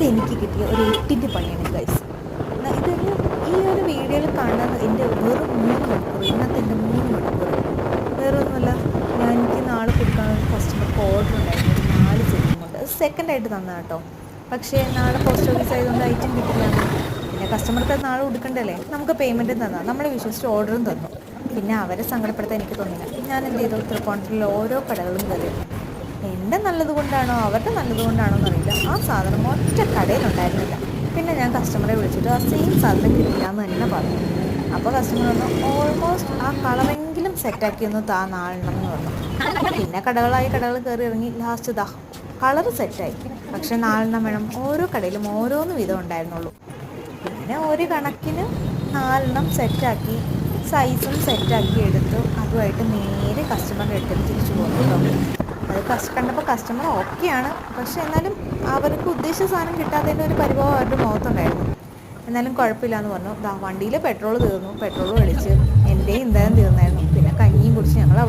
ഇതെനിക്ക് കിട്ടിയ ഒരു എട്ടിൻ്റെ പണിയാണ് ഗൈസ്. ഇതൊരു ഈ ഒരു വീഡിയോയിൽ കാണുന്നത് എൻ്റെ വെറും 3 മണിക്കൂർ, ഇന്നത്തെ എൻ്റെ 3 മണിക്കൂർ. വേറെ ഒന്നുമല്ല, എനിക്ക് നാളെ കൊടുക്കാൻ ഒരു കസ്റ്റമർക്ക് ഓർഡർ ഉണ്ടായിരുന്നു, ഒരു 4 സെറ്റുമുണ്ട്. അത് സെക്കൻഡായിട്ട് തന്ന കേട്ടോ. പക്ഷേ നാളെ പോസ്റ്റ് ഓഫീസ് ആയതുകൊണ്ട് ഐറ്റം കിട്ടില്ലാന്ന്. പിന്നെ കസ്റ്റമർക്ക് അത് നാളെ കൊടുക്കണ്ടല്ലേ, നമുക്ക് പേയ്മെൻറ്റും തന്നാൽ നമ്മളെ വിശ്വസിച്ച് ഓർഡറും തന്നു. പിന്നെ അവരെ സങ്കടപ്പെടുത്താൻ എനിക്ക് തോന്നില്ല. ഞാൻ എന്ത് ചെയ്തു, തൃപ്പൂണിത്തുറയിലെ ഓരോ കടകളും കയറി. എൻ്റെ നല്ലത് കൊണ്ടാണോ അവരുടെ നല്ലത് കൊണ്ടാണോ എന്നറിയില്ല, ആ സാധനം ഒറ്റ കടയിലുണ്ടായിരുന്നില്ല. പിന്നെ ഞാൻ കസ്റ്റമറെ വിളിച്ചിട്ട് ആ സെയിം സാധനം കിട്ടില്ല എന്ന് തന്നെ പറഞ്ഞു. അപ്പോൾ കസ്റ്റമർ പറഞ്ഞു, ഓൾമോസ്റ്റ് ആ കളറെങ്കിലും സെറ്റാക്കി ഒന്ന് താ 4 എന്ന് പറഞ്ഞു. പിന്നെ കടകൾ കയറി ഇറങ്ങി ലാസ്റ്റ് ദാ കളറ് സെറ്റായി. പക്ഷെ 4 വേണം, ഓരോ കടയിലും ഓരോന്ന് വീതം ഉണ്ടായിരുന്നുള്ളൂ. പിന്നെ ഒരു കണക്കിന് 4 സെറ്റാക്കി, സൈസും സെറ്റാക്കി എടുത്തു. അതുമായിട്ട് നേരെ കസ്റ്റമറുടെ അടുത്തേക്ക് തിരിച്ചു പോകുന്നു കേട്ടോ. അത് കണ്ടപ്പോൾ കസ്റ്റമർ ഓക്കെയാണ്. പക്ഷെ എന്നാലും അവർക്ക് ഉദ്ദേശിച്ച സാധനം കിട്ടാത്തതിൻ്റെ ഒരു പരിഭവം അവരുടെ മുഖത്തുണ്ടായിരുന്നു. എന്നാലും കുഴപ്പമില്ല എന്ന് പറഞ്ഞു. വണ്ടിയിൽ പെട്രോൾ തീർന്നു, പെട്രോൾ അടിച്ച് എൻ്റെയും എന്തായാലും തീർന്നായിരുന്നു. പിന്നെ കഞ്ഞിയും കുടിച്ച് ഞങ്ങൾ അവിടെ